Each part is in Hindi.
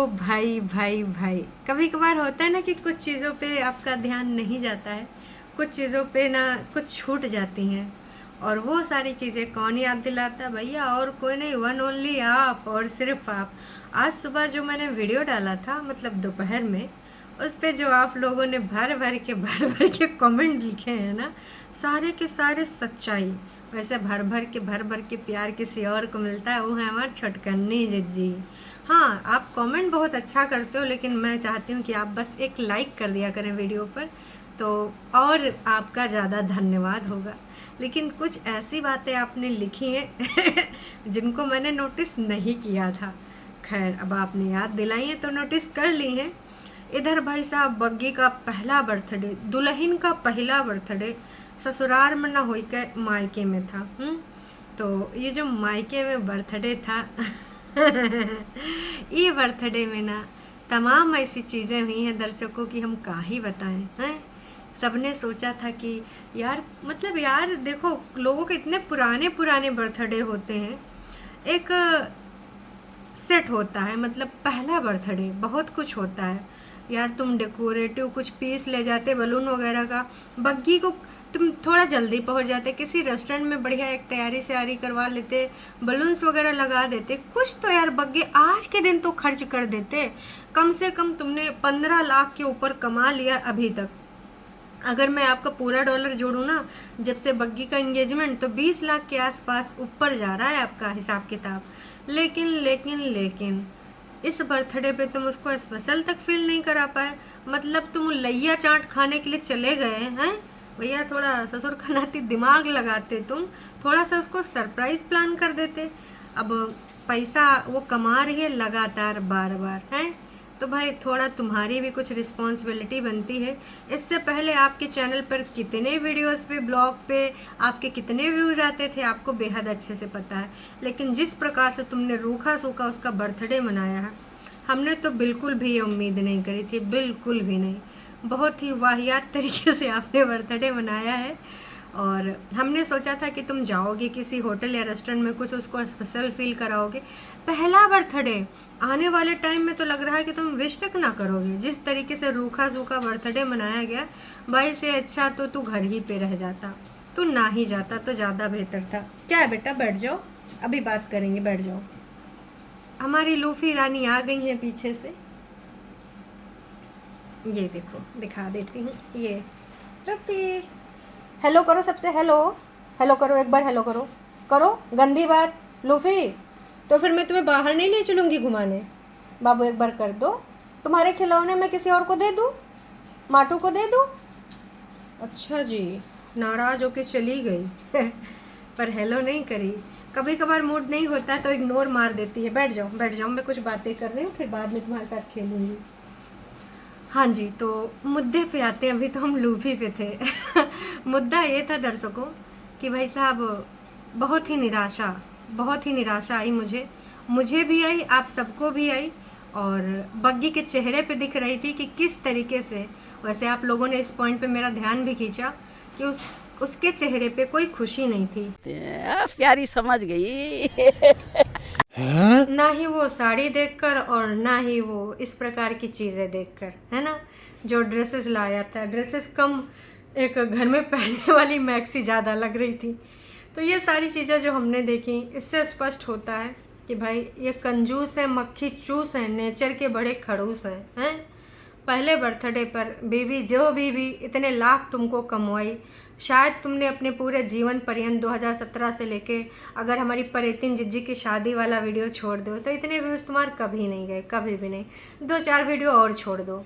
भाई भाई भाई, कभी कभार होता है ना कि कुछ चीज़ों पे आपका ध्यान नहीं जाता है, कुछ चीज़ों पे ना कुछ छूट जाती हैं। और वो सारी चीज़ें कौन याद दिलाता है भैया? और कोई नहीं, वन ओनली आप, और सिर्फ आप। आज सुबह जो मैंने वीडियो डाला था, मतलब दोपहर में, उस पे जो आप लोगों ने भर भर के कमेंट लिखे हैं ना, सारे के सारे सच्चाई। वैसे भर भर के प्यार किसी और को मिलता है, वो है हमारे छोटकन्नी जिज्जी। हाँ, आप कमेंट बहुत अच्छा करते हो, लेकिन मैं चाहती हूँ कि आप बस एक लाइक कर दिया करें वीडियो पर, तो और आपका ज़्यादा धन्यवाद होगा। लेकिन कुछ ऐसी बातें आपने लिखी हैं जिनको मैंने नोटिस नहीं किया था। खैर, अब आपने याद दिलाई है तो नोटिस कर ली हैं। इधर भाई साहब बग्गी का पहला बर्थडे, दुल्हन का पहला बर्थडे ससुराल में ना होई के मायके में था। तो ये जो मायके में बर्थडे था ये बर्थडे में ना तमाम ऐसी चीज़ें हुई हैं दर्शकों की, हम क्या ही बताएं हैं। सबने सोचा था कि यार, मतलब यार देखो, लोगों के इतने पुराने पुराने बर्थडे होते हैं, एक सेट होता है, मतलब पहला बर्थडे बहुत कुछ होता है यार। तुम डेकोरेटिव कुछ पीस ले जाते बलून वगैरह का, बग्गी को तुम थोड़ा जल्दी पहुंच जाते, किसी रेस्टोरेंट में बढ़िया एक तैयारी सैयारी करवा लेते, बलून्स वगैरह लगा देते, कुछ तो यार बग्गी आज के दिन तो खर्च कर देते। कम से कम तुमने 15 लाख के ऊपर कमा लिया अभी तक। अगर मैं आपका पूरा डॉलर जोड़ूँ ना, जब से बग्गी का एंगेजमेंट, तो 20 लाख के आसपास ऊपर जा रहा है आपका हिसाब किताब। लेकिन लेकिन लेकिन इस बर्थडे पे तुम उसको स्पेशल तक फील नहीं करा पाए। मतलब तुम लैया चाट खाने के लिए चले गए हैं भैया, थोड़ा ससुर का नाती दिमाग लगाते, तुम थोड़ा सा उसको सरप्राइज प्लान कर देते। अब पैसा वो कमा रही है लगातार बार बार हैं, तो भाई थोड़ा तुम्हारी भी कुछ रिस्पॉन्सिबिलिटी बनती है। इससे पहले आपके चैनल पर कितने वीडियोस पे, ब्लॉग पे आपके कितने व्यूज आते थे, आपको बेहद अच्छे से पता है। लेकिन जिस प्रकार से तुमने रूखा सूखा उसका बर्थडे मनाया है, हमने तो बिल्कुल भी ये उम्मीद नहीं करी थी, बिल्कुल भी नहीं। बहुत ही वाहियात तरीके से आपने बर्थडे मनाया है। और हमने सोचा था कि तुम जाओगे किसी होटल या रेस्टोरेंट में, कुछ उसको स्पेशल फील कराओगे। पहला बर्थडे, आने वाले टाइम में तो लग रहा है कि तुम विश तक ना करोगे। जिस तरीके से रूखा सूखा बर्थडे मनाया गया, भाई से अच्छा तो तू घर ही पे रह जाता, तू ना ही जाता तो ज़्यादा बेहतर था। क्या है बेटा, बैठ जाओ, अभी बात करेंगे, बैठ जाओ। हमारी लूफी रानी आ गई है पीछे से, ये देखो दिखा देती हूँ, ये लूफी। हेलो करो सबसे, हेलो हेलो करो, एक बार हेलो करो, करो गंदी बात लूफी। तो फिर मैं तुम्हें बाहर नहीं ले चलूँगी घुमाने। बाबू एक बार कर दो, तुम्हारे खिलौने मैं किसी और को दे दूँ, माटू को दे दूँ? अच्छा जी, नाराज़ होके चली गई पर हेलो नहीं करी। कभी कभार मूड नहीं होता तो इग्नोर मार देती है। बैठ जाओ बैठ जाओ, मैं कुछ बातें कर रही हूँ, फिर बाद में तुम्हारे साथ खेलूँगी। हाँ जी, तो मुद्दे पे आते हैं। अभी तो हम लूफी पे थे मुद्दा ये था दर्शकों कि भाई साहब बहुत ही निराशा आई मुझे भी आई, आप सबको भी आई। और बग्गी के चेहरे पे दिख रही थी कि किस तरीके से, वैसे आप लोगों ने इस पॉइंट पे मेरा ध्यान भी खींचा कि उसके चेहरे पे कोई खुशी नहीं थी। प्यारी समझ गई ना ही वो साड़ी देखकर और ना ही वो इस प्रकार की चीज़ें देखकर, है ना। जो ड्रेसेस लाया था, ड्रेसेस कम, एक घर में पहनने वाली मैक्सी ज़्यादा लग रही थी। तो ये सारी चीज़ें जो हमने देखी, इससे स्पष्ट होता है कि भाई ये कंजूस है, मक्खी चूस है, नेचर के बड़े खड़ूस हैं। पहले बर्थडे पर बीवी इतने लाख तुमको कमवाई, शायद तुमने अपने पूरे जीवन पर्यंत 2017 से लेके, अगर हमारी परेतिन जिज्जी की शादी वाला वीडियो छोड़ दो तो इतने व्यूज़ तुम्हारे कभी नहीं गए, कभी भी नहीं। 2-4 वीडियो और छोड़ दो।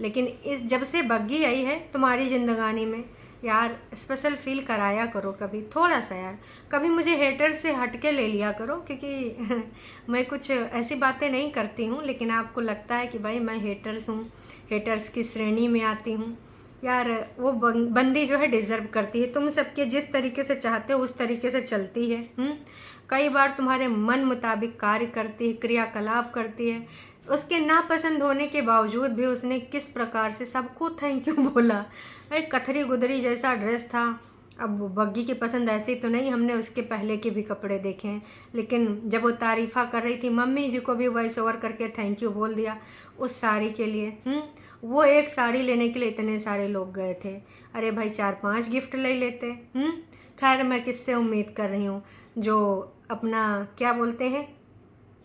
लेकिन इस जब से बग्गी आई है तुम्हारी ज़िंदगानी में, यार स्पेशल फील कराया करो कभी, थोड़ा सा यार। कभी मुझे हेटर से हट के ले लिया करो, क्योंकि मैं कुछ ऐसी बातें नहीं करती हूँ, लेकिन आपको लगता है कि भाई मैं हेटर्स हूँ, हेटर्स की श्रेणी में आती हूँ। यार वो बंदी जो है डिज़र्व करती है, तुम सबके जिस तरीके से चाहते हो उस तरीके से चलती है। कई बार तुम्हारे मन मुताबिक कार्य करती है, क्रियाकलाप करती है। उसके नापसंद होने के बावजूद भी उसने किस प्रकार से सबको थैंक यू बोला। एक कथरी गुदरी जैसा ड्रेस था, अब बग्गी की पसंद ऐसी तो नहीं, हमने उसके पहले के भी कपड़े देखे हैं, लेकिन जब वो तारीफ़ा कर रही थी, मम्मी जी को भी वॉइस ओवर करके थैंक यू बोल दिया उस साड़ी के लिए। वो एक साड़ी लेने के लिए इतने सारे लोग गए थे। अरे भाई 4-5 गिफ्ट ले लेते। खैर मैं किससे उम्मीद कर रही हूँ, जो अपना क्या बोलते हैं,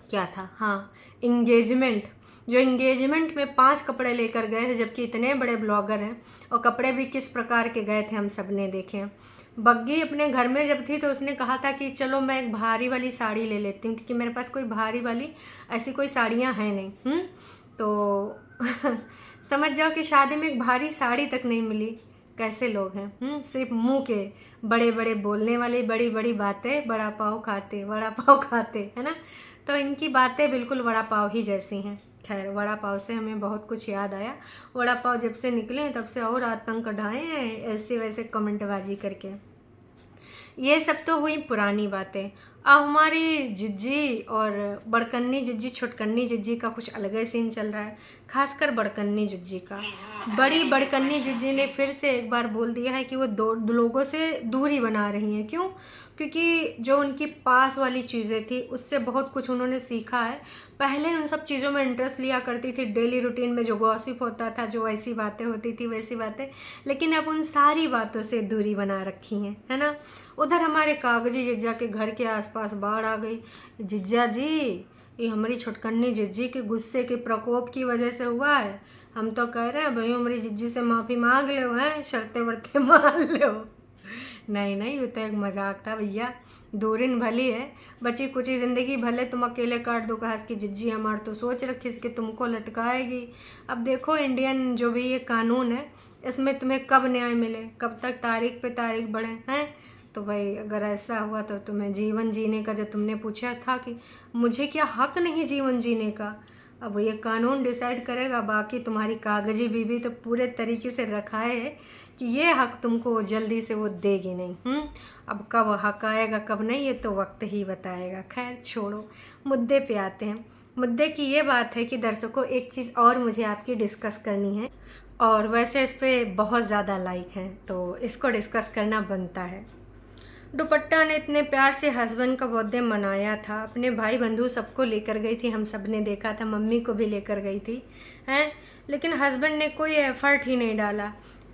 क्या था, हाँ, इंगेजमेंट, जो इंगेजमेंट में 5 कपड़े लेकर गए थे, जबकि इतने बड़े ब्लॉगर हैं, और कपड़े भी किस प्रकार के गए थे हम सब ने देखे हैं। बग्गी अपने घर में जब थी तो उसने कहा था कि चलो मैं एक भारी वाली साड़ी ले लेती हूँ, क्योंकि मेरे पास कोई भारी वाली ऐसी कोई साड़ियाँ हैं नहीं। तो समझ जाओ कि शादी में एक भारी साड़ी तक नहीं मिली। कैसे लोग हैं, सिर्फ मुंह के बड़े बड़े बोलने वाले, बड़ी बड़ी बातें, वड़ा पाव खाते, है ना। तो इनकी बातें बिल्कुल वड़ा पाव ही जैसी हैं। खैर वड़ा पाव से हमें बहुत कुछ याद आया। वड़ा पाव जब से निकले तब से और आतंक ढाए हैं ऐसे वैसे कमेंटबाजी करके। ये सब तो हुई पुरानी बातें। अब हमारी जिज्जी और बड़कन्नी जिज्जी, छोटकन्नी जिज्जी का कुछ अलग ही सीन चल रहा है, खासकर बड़कन्नी जिज्जी का। बड़ी बड़कन्नी जिज्जी ने फिर से एक बार बोल दिया है कि वो दो लोगों से दूरी बना रही हैं। क्यों? क्योंकि जो उनकी पास वाली चीज़ें थी उससे बहुत कुछ उन्होंने सीखा है। पहले उन सब चीज़ों में इंटरेस्ट लिया करती थी, डेली रूटीन में जो गॉसिप होता था, जो ऐसी बातें होती थी वैसी बातें, लेकिन अब उन सारी बातों से दूरी बना रखी हैं, है ना। उधर हमारे कागजी जिज्जा के घर के आसपास बाढ़ आ गई। जिज्जा जी, ये हमारी छुटकन्नी जिज्जी के गुस्से के प्रकोप की वजह से हुआ है। हम तो कह रहे हैं भाई हमारी जिज्जी से माफ़ी मांग लो, हैं शर्ते वर्ते मान लो। नहीं नहीं, ये तो एक मजाक था भैया, दूरिन भली है, बची कुची ज़िंदगी भले तुम अकेले काट दो कहा कि जिज्जी हमार तो सोच रखी इसके तुमको लटकाएगी। अब देखो इंडियन जो भी ये कानून है इसमें तुम्हें कब न्याय मिले, कब तक तारीख पे तारीख बढ़े हैं। तो भाई अगर ऐसा हुआ तो तुम्हें जीवन जीने का, जो तुमने पूछा था कि मुझे क्या हक नहीं जीवन जीने का, अब ये कानून डिसाइड करेगा। बाकी तुम्हारी कागजी बीबी तो पूरे तरीके से रखाए है कि ये हक तुमको जल्दी से वो देगी नहीं। अब कब हक आएगा कब नहीं, ये तो वक्त ही बताएगा। खैर छोड़ो, मुद्दे पे आते हैं। मुद्दे की ये बात है कि दर्शकों एक चीज़ और मुझे आपकी डिस्कस करनी है, और वैसे इस पर बहुत ज़्यादा लाइक हैं तो इसको डिस्कस करना बनता है। दुपट्टा ने इतने प्यार से हस्बैंड का बर्थडे मनाया था, अपने भाई बंधु सबको लेकर गई थी, हम सब ने देखा था, मम्मी को भी लेकर गई थी, हैं, लेकिन हस्बैंड ने कोई एफर्ट ही नहीं डाला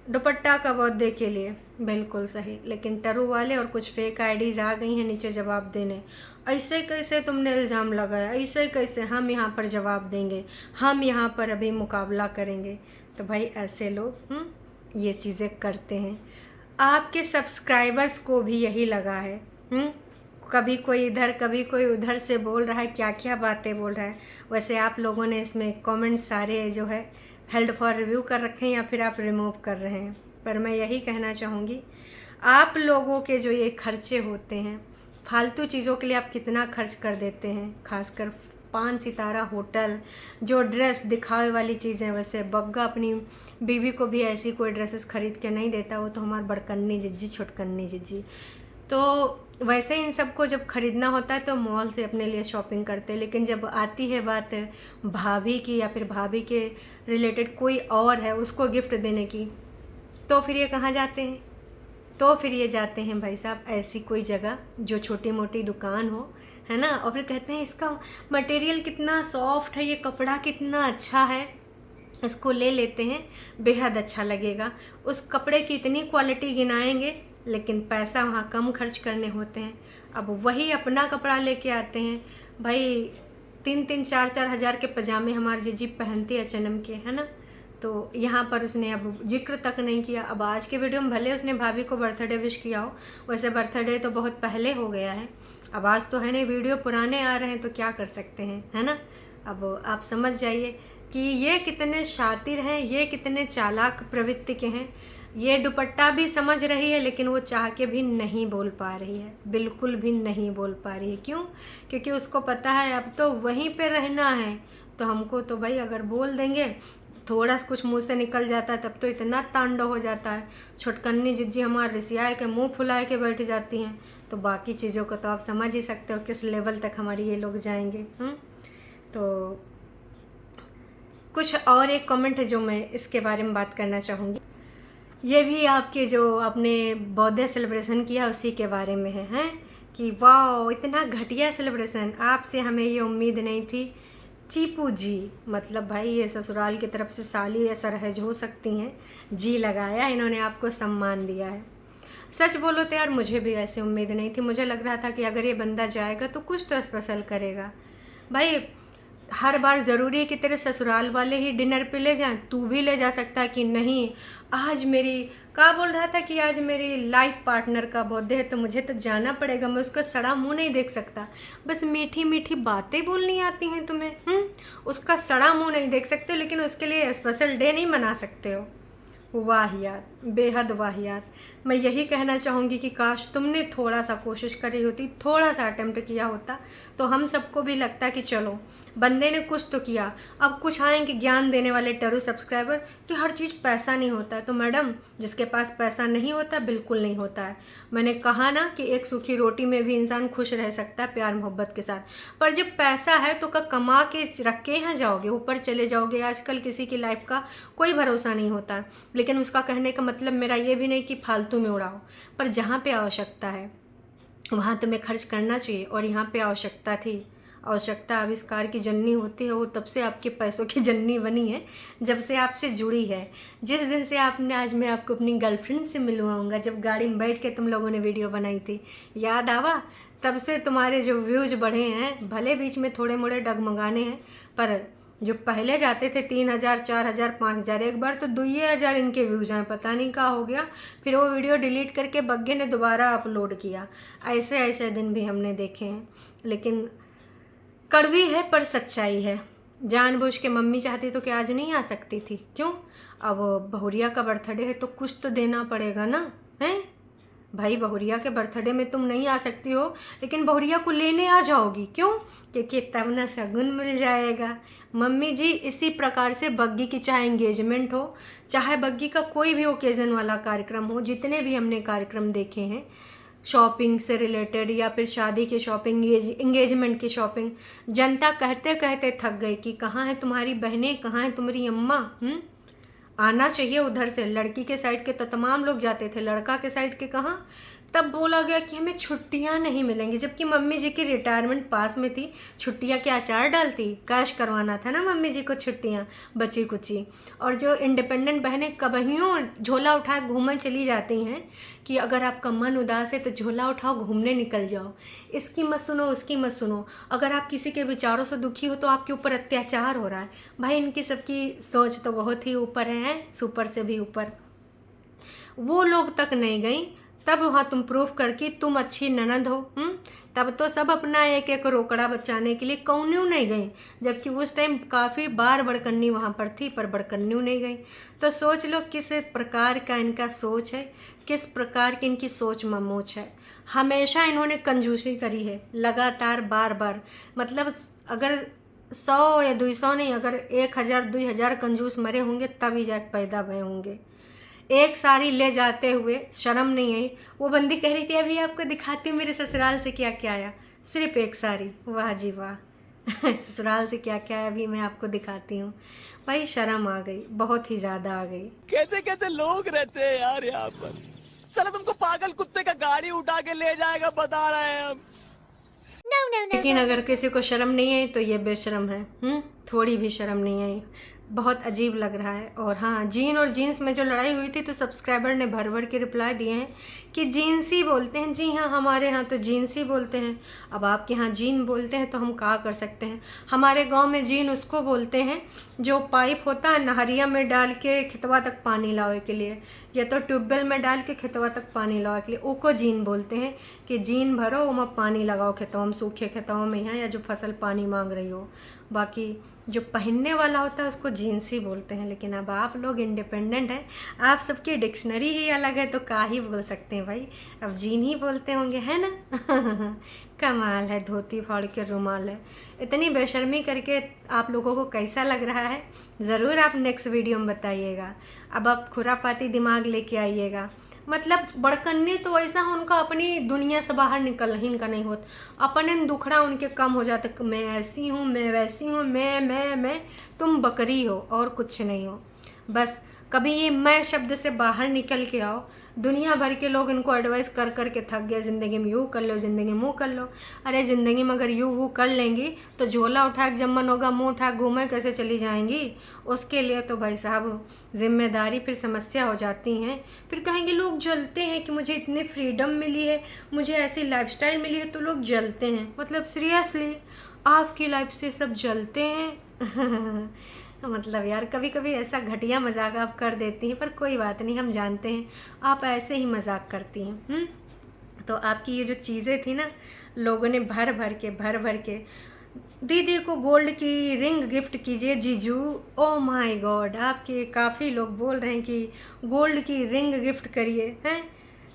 दुपट्टा का बर्थडे के लिए। बिल्कुल सही, लेकिन टरू वाले और कुछ फेक आईडीज़ आ गई हैं नीचे जवाब देने। ऐसे कैसे तुमने इल्ज़ाम लगाया, ऐसे कैसे, हम यहाँ पर जवाब देंगे, हम यहाँ पर अभी मुकाबला करेंगे। तो भाई ऐसे लोग ये चीज़ें करते हैं। आपके सब्सक्राइबर्स को भी यही लगा है। कभी कोई इधर कभी कोई उधर से बोल रहा है, क्या क्या बातें बोल रहा है। वैसे आप लोगों ने इसमें कमेंट सारे जो है हेल्ड फॉर रिव्यू कर रखे हैं या फिर आप रिमूव कर रहे हैं, पर मैं यही कहना चाहूँगी, आप लोगों के जो ये खर्चे होते हैं फालतू चीज़ों के लिए, आप कितना खर्च कर देते हैं, खासकर 5 सितारा होटल, जो ड्रेस दिखावे वाली चीज़ें। वैसे बग्गा अपनी बीवी को भी ऐसी कोई ड्रेसेस खरीद के नहीं देता, वो तो हमारी बड़कन्नी जिज्जी, छोटकन्नी जिज्जी। तो वैसे इन सबको जब ख़रीदना होता है तो मॉल से अपने लिए शॉपिंग करते हैं, लेकिन जब आती है बात भाभी की या फिर भाभी के रिलेटेड कोई और है उसको गिफ्ट देने की, तो फिर ये कहाँ जाते हैं, तो फिर ये जाते हैं भाई साहब ऐसी कोई जगह जो छोटी मोटी दुकान हो, है ना, और फिर कहते हैं इसका मटेरियल कितना सॉफ्ट है, ये कपड़ा कितना अच्छा है, इसको ले लेते हैं, बेहद अच्छा लगेगा। उस कपड़े की इतनी क्वालिटी गिनाएंगे, लेकिन पैसा वहाँ कम खर्च करने होते हैं। अब वही अपना कपड़ा लेके आते हैं भाई, 3-3, 4-4 हज़ार के पजामे हमारी जीजी पहनती है H&M के, है ना। तो यहाँ पर उसने अब जिक्र तक नहीं किया। अब आज के वीडियो में भले उसने भाभी को बर्थडे विश किया हो, वैसे बर्थडे तो बहुत पहले हो गया है, अब आज तो है नहीं, वीडियो पुराने आ रहे हैं तो क्या कर सकते हैं, है ना। अब आप समझ जाइए कि ये कितने शातिर हैं, ये कितने चालाक प्रवृत्ति के हैं। ये दुपट्टा भी समझ रही है, लेकिन वो चाह के भी नहीं बोल पा रही है, बिल्कुल भी नहीं बोल पा रही है। क्यों? क्योंकि उसको पता है अब तो वहीं पे रहना है। तो हमको तो भाई अगर बोल देंगे, थोड़ा कुछ मुंह से निकल जाता है, तब तो इतना तांडव हो जाता है। छोटकन्नी जिज्जी हमारे रिसियाए के मुंह फुलाए के बैठ जाती हैं, तो बाकी चीज़ों को तो आप समझ ही सकते हो किस लेवल तक हमारी ये लोग जाएंगे। तो कुछ और एक कमेंट है जो मैं इसके बारे में बात करना चाहूँगी। ये भी आपके जो आपने बर्थडे सेलिब्रेशन किया उसी के बारे में है, हैं कि वाह इतना घटिया सेलिब्रेशन, आपसे हमें ये उम्मीद नहीं थी। चीपू जी, मतलब भाई ये ससुराल की तरफ से साली या सरहज हो सकती हैं, जी लगाया इन्होंने, आपको सम्मान दिया है। सच बोलो तो यार मुझे भी ऐसी उम्मीद नहीं थी। मुझे लग रहा था कि अगर ये बंदा जाएगा तो कुछ तो स्पेशल करेगा। भाई हर बार ज़रूरी है कि तेरे ससुराल वाले ही डिनर पे ले जाएं? तू भी ले जा सकता है कि नहीं आज मेरी क्या बोल रहा था कि आज मेरी लाइफ पार्टनर का बर्थडे है तो मुझे तो जाना पड़ेगा, मैं उसका सड़ा मुंह नहीं देख सकता। बस मीठी मीठी बातें बोलनी आती हैं तुम्हें, उसका सड़ा मुंह नहीं देख सकते हो, लेकिन उसके लिए स्पेशल डे नहीं मना सकते हो। वाहियात, बेहद वाहियात। मैं यही कहना चाहूँगी कि काश तुमने थोड़ा सा कोशिश करी होती, थोड़ा सा अटेम्प्ट किया होता तो हम सबको भी लगता कि चलो बंदे ने कुछ तो किया। अब कुछ आएंगे ज्ञान देने वाले टरू सब्सक्राइबर कि हर चीज़ पैसा नहीं होता है। तो मैडम, जिसके पास पैसा नहीं होता बिल्कुल नहीं होता है। मैंने कहा ना कि एक सूखी रोटी में भी इंसान खुश रह सकता है प्यार मोहब्बत के साथ, पर जब पैसा है तो कमा के रख के यहाँ जाओगे, ऊपर चले जाओगे। आजकल किसी की लाइफ का कोई भरोसा नहीं होता। लेकिन उसका कहने का मतलब मेरा ये भी नहीं कि फालतू में उड़ाओ, पर जहाँ पे आवश्यकता है वहाँ तुम्हें खर्च करना चाहिए। और यहाँ पे आवश्यकता थी, आवश्यकता आविष्कार की जननी होती है, वो तब से आपके पैसों की जननी बनी है जब से आपसे जुड़ी है। जिस दिन से आपने, आज मैं आपको अपनी गर्लफ्रेंड से मिलवाऊंगा, जब गाड़ी में बैठ के तुम लोगों ने वीडियो बनाई थी, याद आवा? तब से तुम्हारे जो व्यूज़ बढ़े हैं, भले बीच में थोड़े मोड़े डगमगाने हैं, पर जो पहले जाते थे 3000, 4000, 5000, एक बार तो 2000 इनके व्यूज़ हैं, पता नहीं क्या हो गया। फिर वो वीडियो डिलीट करके बग्गे ने दोबारा अपलोड किया। ऐसे ऐसे दिन भी हमने देखे हैं, लेकिन कड़वी है पर सच्चाई है। जानबूझ के मम्मी चाहती तो क्या आज नहीं आ सकती थी? क्यों? अब बहुरिया का बर्थडे है तो कुछ तो देना पड़ेगा ना, हैं भाई? बहुरिया के बर्थडे में तुम नहीं आ सकती हो, लेकिन बहुरिया को लेने आ जाओगी। क्यों? क्योंकि तब ना शगुन मिल जाएगा। मम्मी जी, इसी प्रकार से बग्गी की चाहे एंगेजमेंट हो, चाहे बग्गी का कोई भी ओकेज़न वाला कार्यक्रम हो, जितने भी हमने कार्यक्रम देखे हैं शॉपिंग से रिलेटेड या फिर शादी की शॉपिंग, एंगेजमेंट की शॉपिंग, जनता कहते कहते थक गई कि कहाँ है तुम्हारी बहनें, कहाँ है तुम्हारी अम्मा? आना चाहिए उधर से। लड़की के साइड के तो तमाम लोग जाते थे, लड़का के साइड के कहाँ? तब बोला गया कि हमें छुट्टियां नहीं मिलेंगी, जबकि मम्मी जी की रिटायरमेंट पास में थी। छुट्टियां क्या अचार डालती? कैश करवाना था ना मम्मी जी को छुट्टियां, बची कुची। और जो इंडिपेंडेंट बहनें कबहियों झोला उठा घूमने चली जाती हैं कि अगर आपका मन उदास है तो झोला उठाओ, घूमने निकल जाओ, इसकी मत सुनो, उसकी मत सुनो। अगर आप किसी के विचारों से दुखी हो तो आपके ऊपर अत्याचार हो रहा है। भाई इनकी सबकी सोच तो बहुत ही ऊपर है, सुपर से भी ऊपर। वो लोग तक नहीं गई, तब वहाँ तुम प्रूफ करके तुम अच्छी ननद हो। तब तो सब अपना एक एक रोकड़ा बचाने के लिए कौन्यू नहीं गई, जबकि उस टाइम काफ़ी बार बड़कन्नी वहाँ पर थी, पर बड़कन्यू नहीं गई। तो सोच लो किस प्रकार का इनका सोच है, किस प्रकार की इनकी सोच ममोच है। हमेशा इन्होंने कंजूसी करी है, लगातार बार बार। मतलब अगर 100 या 200 नहीं, अगर 1000 2000 कंजूस मरे होंगे तभी जाके पैदा भरे होंगे। एक साड़ी ले जाते हुए शर्म नहीं आई। वो बंदी कह रही थी अभी आपको दिखाती हूँ मेरे ससुराल से क्या क्या आया, सिर्फ एक साड़ी। वाह जी वाह ससुराल से क्या क्या आया अभी मैं आपको दिखाती हूँ। भाई शर्म आ गई, बहुत ही ज़्यादा आ गई। कैसे कैसे लोग रहते हैं यार यहाँ पर। साला तुमको पागल कुत्ते का गाड़ी उठा के ले जाएगा, बता रहे हैं हम। लेकिन अगर किसी को शर्म नहीं आई तो ये बेशर्म है। थोड़ी भी शर्म नहीं आई, बहुत अजीब लग रहा है। और हाँ, जीन और जीन्स में जो लड़ाई हुई थी तो सब्सक्राइबर ने भर भर के रिप्लाई दिए हैं कि जीन्स ही बोलते हैं। जी हाँ, हमारे यहाँ तो जीन्स ही बोलते हैं। अब आपके यहाँ जीन बोलते हैं तो हम क्या कर सकते हैं। हमारे गांव में जीन उसको बोलते हैं जो पाइप होता है नहरिया में डाल के खेतवा तक पानी लावे के लिए, या तो ट्यूबवेल में डाल के खेतवा तक पानी लावे के लिए, उको जीन बोलते हैं। कि जीन भरो वहाँ पानी लगाओ खेतों में, सूखे खेतों में यहाँ, या जो फसल पानी मांग रही हो। बाकी जो पहनने वाला होता है उसको जीन्स ही बोलते हैं। लेकिन अब आप लोग इंडिपेंडेंट हैं, आप सबकी डिक्शनरी ही अलग है तो क्या ही बोल सकते हैं भाई, अब जीन ही बोलते होंगे, है ना कमाल है, धोती फाड़ के रुमाल है। इतनी बेशर्मी करके आप लोगों को कैसा लग रहा है ज़रूर आप नेक्स्ट वीडियो में बताइएगा। अब आप खुरापाती दिमाग लेके आइएगा। मतलब बड़कन्नी तो ऐसा उनका अपनी दुनिया से बाहर निकल ही इनका नहीं होता, अपने दुखड़ा उनके कम हो जाते। मैं ऐसी हूँ, मैं वैसी हूँ, मैं तुम बकरी हो और कुछ नहीं हो। बस कभी ये मैं शब्द से बाहर निकल के आओ। दुनिया भर के लोग इनको एडवाइस कर कर के थक गए, ज़िंदगी में यूँ कर लो, ज़िंदगी में वो कर लो। अरे ज़िंदगी में अगर यूँ वो कर लेंगी तो झोला उठा के जब मन होगा मुँह उठा घूमे कैसे चली जाएंगी। उसके लिए तो भाई साहब जिम्मेदारी फिर समस्या हो जाती हैं। फिर कहेंगे लोग जलते हैं कि मुझे इतनी फ्रीडम मिली है, मुझे ऐसी लाइफस्टाइल मिली है, तो लोग जलते हैं। मतलब सीरियसली आपकी लाइफ से सब जलते हैं। मतलब यार कभी कभी ऐसा घटिया मजाक आप कर देती हैं, पर कोई बात नहीं, हम जानते हैं आप ऐसे ही मजाक करती हैं। तो आपकी ये जो चीज़ें थी ना, लोगों ने भर भर के दीदी को गोल्ड की रिंग गिफ्ट कीजिए जीजू। ओ माय गॉड, आपके काफ़ी लोग बोल रहे हैं कि गोल्ड की रिंग गिफ्ट करिए। हैं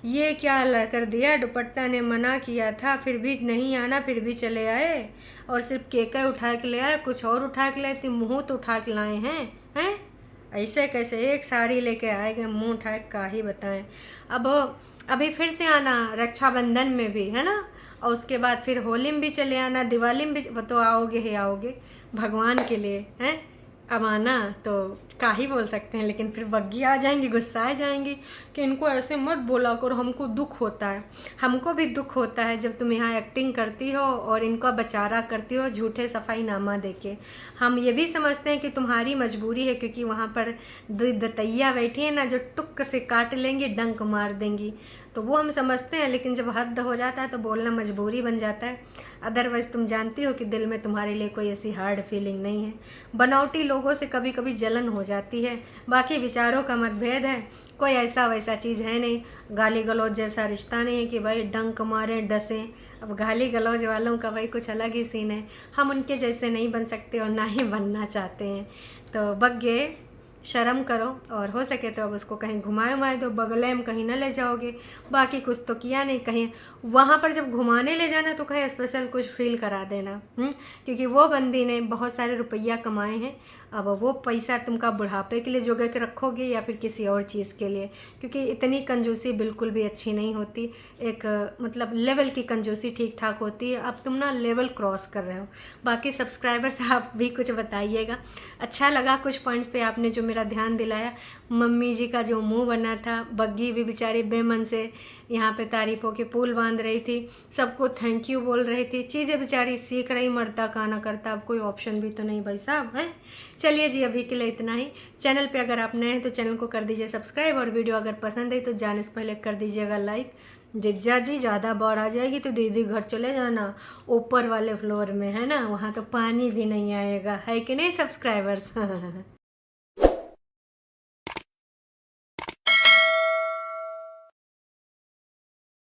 ये क्या ला कर दिया, दुपट्टा ने मना किया था फिर भी नहीं आना, फिर भी चले आए। और सिर्फ केक उठा के ले आए, कुछ और उठा के लाए थे, मुँह तो उठा के लाए हैं। ऐसे कैसे एक साड़ी लेके आएगा, मुँह उठा के का ही बताएं। अब अभी फिर से आना रक्षाबंधन में भी, है ना, और उसके बाद फिर होली में भी चले आना, दिवाली में भी, वो तो आओगे ही आओगे भगवान के लिए। हैं अब आना तो का ही बोल सकते हैं, लेकिन फिर बग्गी आ जाएंगी, गुस्सा आ जाएंगी कि इनको ऐसे मत बोला करो, हमको दुख होता है। हमको भी दुख होता है जब तुम यहाँ एक्टिंग करती हो और इनका बेचारा करती हो झूठे सफाई नामा देके। हम ये भी समझते हैं कि तुम्हारी मजबूरी है, क्योंकि वहाँ पर दतैया बैठी है ना जो टुक से काट लेंगी, डंक मार देंगी, तो वो हम समझते हैं। लेकिन जब हद हो जाता है तो बोलना मजबूरी बन जाता है। अदरवाइज़ तुम जानती हो कि दिल में तुम्हारे लिए कोई ऐसी हार्ड फीलिंग नहीं है। बनावटी लोगों से कभी कभी जलन हो जाती है, बाकी विचारों का मतभेद है, कोई ऐसा वैसा चीज़ है नहीं। गाली गलौज जैसा रिश्ता नहीं है कि भाई डंक मारें डसें। अब गाली गलौज वालों का भाई कुछ अलग ही सीन है, हम उनके जैसे नहीं बन सकते और ना ही बनना चाहते हैं। तो बग्गे शर्म करो, और हो सके तो अब उसको कहीं घुमाए दो, बगले में कहीं ना ले जाओगे। बाकी कुछ तो किया नहीं, कहीं वहाँ पर जब घुमाने ले जाना तो कहीं स्पेशल कुछ फील करा देना। क्योंकि वो बंदी ने बहुत सारे रुपया कमाए हैं, अब वो पैसा तुमका बुढ़ापे के लिए जोगा के रखोगे या फिर किसी और चीज़ के लिए, क्योंकि इतनी कंजूसी बिल्कुल भी अच्छी नहीं होती। एक मतलब लेवल की कंजूसी ठीक ठाक होती है, अब तुम ना लेवल क्रॉस कर रहे हो। बाकी सब्सक्राइबर्स आप भी कुछ बताइएगा, अच्छा लगा कुछ पॉइंट्स पे आपने जो मेरा ध्यान दिलाया। मम्मी जी का जो मुंह बना था, बग्गी भी बेचारी बेमन से यहाँ पे तारीफ़ों के पुल बांध रही थी, सबको थैंक यू बोल रही थी, चीज़ें बेचारी सीख रही, मरता का ना करता, अब कोई ऑप्शन भी तो नहीं भाई साहब है। चलिए जी, अभी के लिए इतना ही। चैनल पे अगर आप नए हैं तो चैनल को कर दीजिए सब्सक्राइब, और वीडियो अगर पसंद है तो जाने से पहले कर दीजिएगा लाइक। जिज्जा जी ज़्यादा बाढ़ आ जाएगी तो दीदी घर चले जाना, ऊपर वाले फ्लोर में है ना, वहाँ तो पानी भी नहीं आएगा, है कि नहीं सब्सक्राइबर्स।